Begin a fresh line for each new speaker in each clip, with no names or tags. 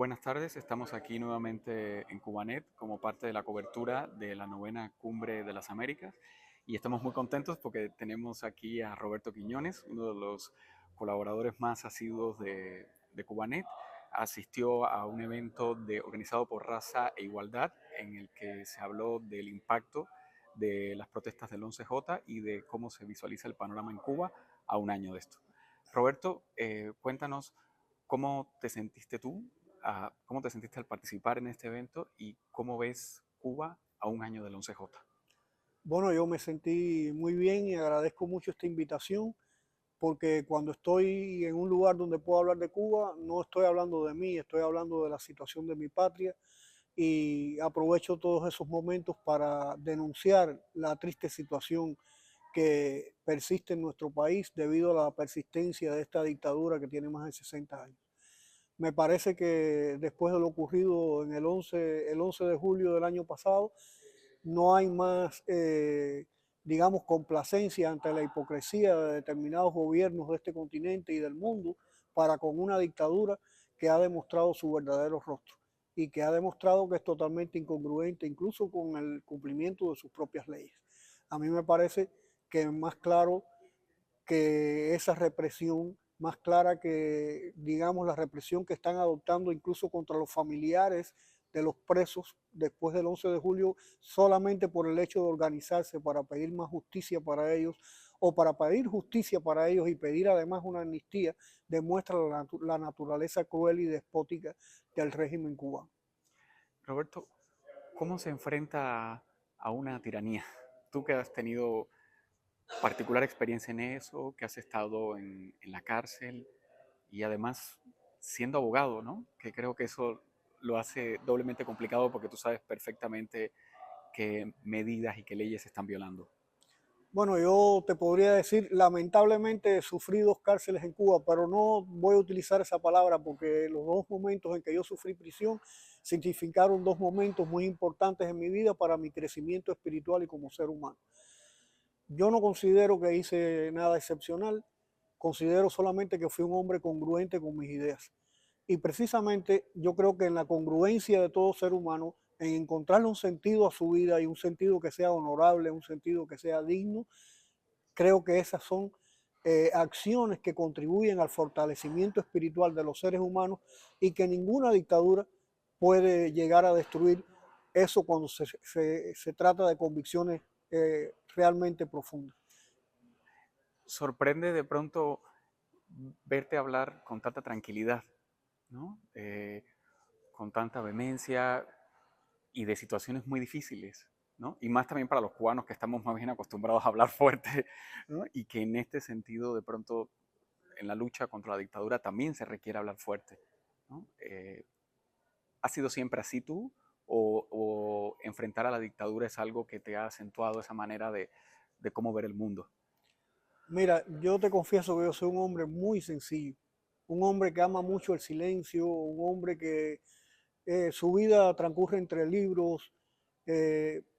Buenas tardes, estamos aquí nuevamente en Cubanet como parte de la cobertura de la novena Cumbre de las Américas y estamos muy contentos porque tenemos aquí a Roberto Quiñones, uno de los colaboradores más asiduos de Cubanet. Asistió a un evento organizado por Raza e Igualdad en el que se habló del impacto de las protestas del 11J y de cómo se visualiza el panorama en Cuba a un año de esto. Roberto, cuéntanos cómo te sentiste tú, cómo te sentiste al participar en este evento y cómo ves Cuba a un año del 11J.
Bueno, yo me sentí muy bien y agradezco mucho esta invitación porque cuando estoy en un lugar donde puedo hablar de Cuba, no estoy hablando de mí, estoy hablando de la situación de mi patria y aprovecho todos esos momentos para denunciar la triste situación que persiste en nuestro país debido a la persistencia de esta dictadura que tiene más de 60 años. Me parece que después de lo ocurrido en el 11 de julio del año pasado, no hay más, digamos, complacencia ante la hipocresía de determinados gobiernos de este continente y del mundo para con una dictadura que ha demostrado su verdadero rostro y que ha demostrado que es totalmente incongruente incluso con el cumplimiento de sus propias leyes. A mí me parece que más claro que esa represión, más clara que, digamos, la represión que están adoptando incluso contra los familiares de los presos después del 11 de julio, solamente por el hecho de organizarse para pedir más justicia para ellos o para pedir justicia para ellos y pedir además una amnistía, demuestra la naturaleza cruel y despótica del régimen cubano.
Roberto, ¿cómo se enfrenta a una tiranía? Tú que has tenido particular experiencia en eso, que has estado en la cárcel y además siendo abogado, ¿no? Que creo que eso lo hace doblemente complicado porque tú sabes perfectamente qué medidas y qué leyes se están violando.
Bueno, yo te podría decir, lamentablemente sufrí dos cárceles en Cuba, pero no voy a utilizar esa palabra porque los dos momentos en que yo sufrí prisión significaron dos momentos muy importantes en mi vida para mi crecimiento espiritual y como ser humano. Yo no considero que hice nada excepcional, considero solamente que fui un hombre congruente con mis ideas. Y precisamente yo creo que en la congruencia de todo ser humano, en encontrarle un sentido a su vida y un sentido que sea honorable, un sentido que sea digno, creo que esas son acciones que contribuyen al fortalecimiento espiritual de los seres humanos y que ninguna dictadura puede llegar a destruir eso cuando se trata de convicciones realmente profundas.
Sorprende de pronto verte hablar con tanta tranquilidad, ¿no? Con tanta vehemencia y de situaciones muy difíciles, ¿no? Y más también para los cubanos que estamos más bien acostumbrados a hablar fuerte, ¿no? Y que en este sentido de pronto en la lucha contra la dictadura también se requiere hablar fuerte, ¿no? ¿Has sido siempre así tú? O enfrentar a la dictadura es algo que te ha acentuado esa manera de cómo ver el mundo?
Mira, yo te confieso que yo soy un hombre muy sencillo, un hombre que ama mucho el silencio, un hombre que su vida transcurre entre libros,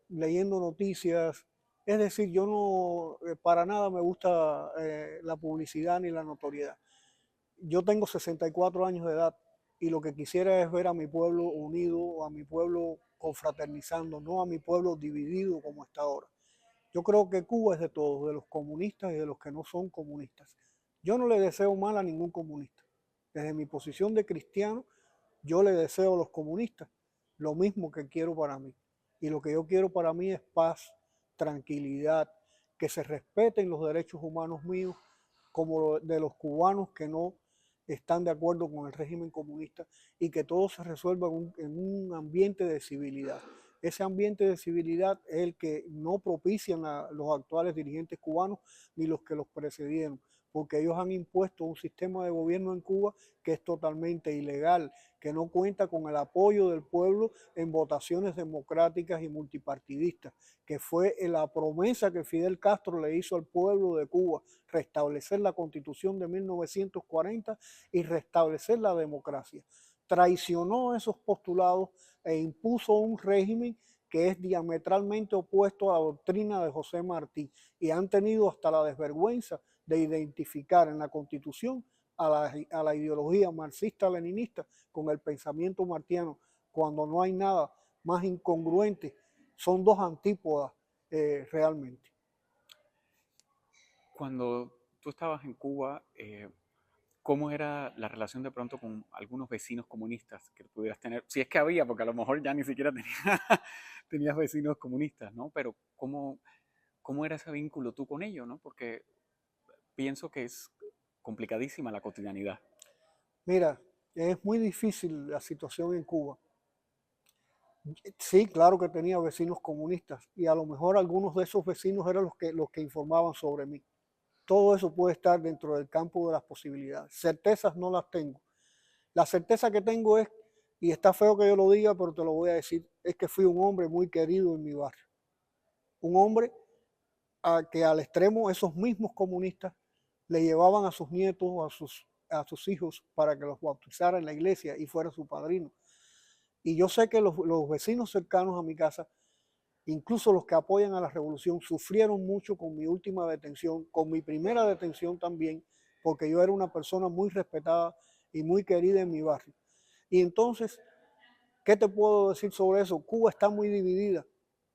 leyendo noticias. Es decir, yo no, para nada me gusta la publicidad ni la notoriedad. Yo tengo 64 años de edad y lo que quisiera es ver a mi pueblo unido, a mi pueblo confraternizando, no a mi pueblo dividido como está ahora. Yo creo que Cuba es de todos, de los comunistas y de los que no son comunistas. Yo no le deseo mal a ningún comunista. Desde mi posición de cristiano, yo le deseo a los comunistas lo mismo que quiero para mí. Y lo que yo quiero para mí es paz, tranquilidad, que se respeten los derechos humanos míos como de los cubanos que no están de acuerdo con el régimen comunista y que todo se resuelva en un ambiente de civilidad. Ese ambiente de civilidad es el que no propician los actuales dirigentes cubanos ni los que los precedieron, porque ellos han impuesto un sistema de gobierno en Cuba que es totalmente ilegal, que no cuenta con el apoyo del pueblo en votaciones democráticas y multipartidistas, que fue la promesa que Fidel Castro le hizo al pueblo de Cuba, restablecer la constitución de 1940 y restablecer la democracia. Traicionó esos postulados e impuso un régimen que es diametralmente opuesto a la doctrina de José Martí y han tenido hasta la desvergüenza de identificar en la Constitución a la ideología marxista-leninista con el pensamiento martiano, cuando no hay nada más incongruente. Son dos antípodas realmente.
Cuando tú estabas en Cuba, ¿cómo era la relación de pronto con algunos vecinos comunistas que pudieras tener? Si es que había, porque a lo mejor ya ni siquiera tenías vecinos comunistas, ¿no? Pero ¿cómo era ese vínculo tú con ellos, ¿no? Porque pienso que es complicadísima la cotidianidad.
Mira, es muy difícil la situación en Cuba. Sí, claro que tenía vecinos comunistas y a lo mejor algunos de esos vecinos eran los que informaban sobre mí. Todo eso puede estar dentro del campo de las posibilidades. Certezas no las tengo. La certeza que tengo es, y está feo que yo lo diga, pero te lo voy a decir, es que fui un hombre muy querido en mi barrio. Un hombre a que al extremo esos mismos comunistas le llevaban a sus nietos, a sus hijos, para que los bautizara en la iglesia y fuera su padrino. Y yo sé que los vecinos cercanos a mi casa, incluso los que apoyan a la revolución, sufrieron mucho con mi última detención, con mi primera detención también, porque yo era una persona muy respetada y muy querida en mi barrio. Y entonces, ¿qué te puedo decir sobre eso? Cuba está muy dividida.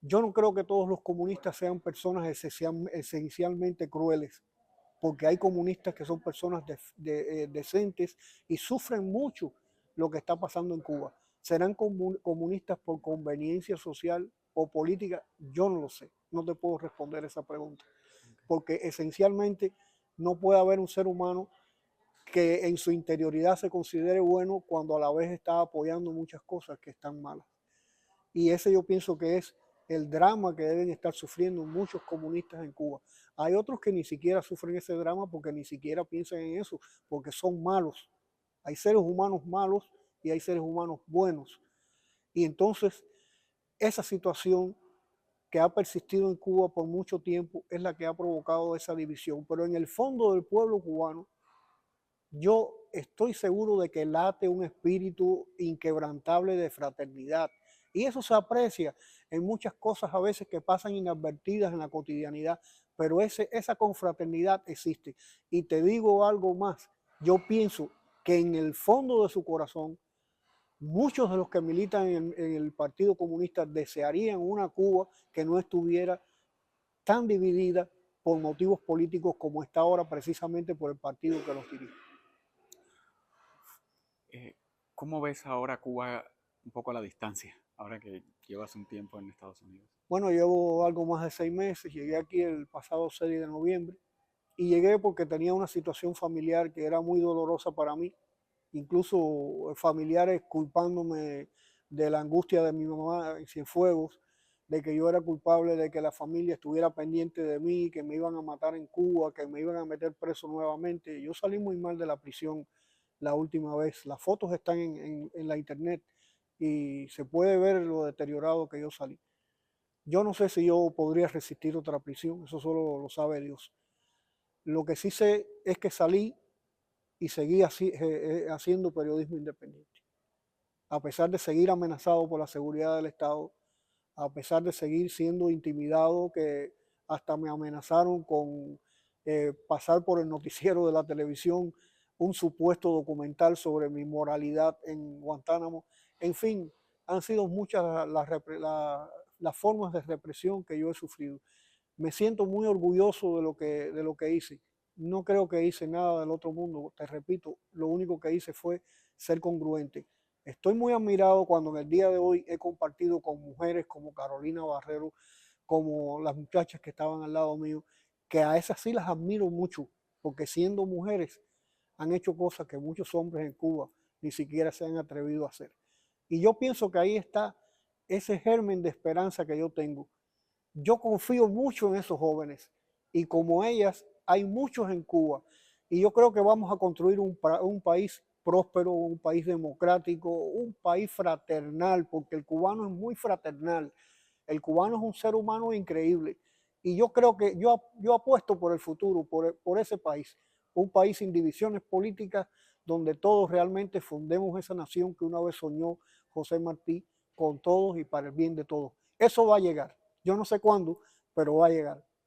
Yo no creo que todos los comunistas sean personas esencialmente crueles, porque hay comunistas que son personas decentes y sufren mucho lo que está pasando en Cuba. ¿Serán comunistas por conveniencia social o política? Yo no lo sé, no te puedo responder esa pregunta, porque esencialmente no puede haber un ser humano que en su interioridad se considere bueno cuando a la vez está apoyando muchas cosas que están malas. Y ese yo pienso que es el drama que deben estar sufriendo muchos comunistas en Cuba. Hay otros que ni siquiera sufren ese drama porque ni siquiera piensan en eso, porque son malos. Hay seres humanos malos y hay seres humanos buenos. Y entonces esa situación que ha persistido en Cuba por mucho tiempo es la que ha provocado esa división. Pero en el fondo del pueblo cubano, yo estoy seguro de que late un espíritu inquebrantable de fraternidad. Y eso se aprecia en muchas cosas a veces que pasan inadvertidas en la cotidianidad, pero esa confraternidad existe. Y te digo algo más, yo pienso que en el fondo de su corazón, muchos de los que militan en el Partido Comunista desearían una Cuba que no estuviera tan dividida por motivos políticos como está ahora precisamente por el partido que los dirige.
Eh, ¿Cómo ves ahora Cuba un poco a la distancia, ahora que llevas un tiempo en Estados Unidos?
Bueno, llevo algo más de 6 meses, llegué aquí el pasado 6 de noviembre y llegué porque tenía una situación familiar que era muy dolorosa para mí, incluso familiares culpándome de la angustia de mi mamá en Cienfuegos, de que yo era culpable de que la familia estuviera pendiente de mí, que me iban a matar en Cuba, que me iban a meter preso nuevamente. Yo salí muy mal de la prisión la última vez. Las fotos están en la internet y se puede ver lo deteriorado que yo salí. Yo no sé si yo podría resistir otra prisión, eso solo lo sabe Dios. Lo que sí sé es que salí y seguí haciendo periodismo independiente. A pesar de seguir amenazado por la seguridad del Estado, a pesar de seguir siendo intimidado, que hasta me amenazaron con pasar por el noticiero de la televisión un supuesto documental sobre mi moralidad en Guantánamo. En fin, han sido muchas las formas de represión que yo he sufrido. Me siento muy orgulloso de lo que hice. No creo que hice nada del otro mundo. Te repito, lo único que hice fue ser congruente. Estoy muy admirado cuando en el día de hoy he compartido con mujeres como Carolina Barrero, como las muchachas que estaban al lado mío, que a esas sí las admiro mucho, porque siendo mujeres han hecho cosas que muchos hombres en Cuba ni siquiera se han atrevido a hacer. Y yo pienso que ahí está ese germen de esperanza que yo tengo. Yo confío mucho en esos jóvenes y como ellas hay muchos en Cuba y yo creo que vamos a construir un país próspero, un país democrático, un país fraternal, porque el cubano es muy fraternal, el cubano es un ser humano increíble y yo creo que yo apuesto por el futuro, por ese país, un país sin divisiones políticas donde todos realmente fundemos esa nación que una vez soñó José Martí con todos y para el bien de todos. Eso va a llegar. Yo no sé cuándo, pero va a llegar.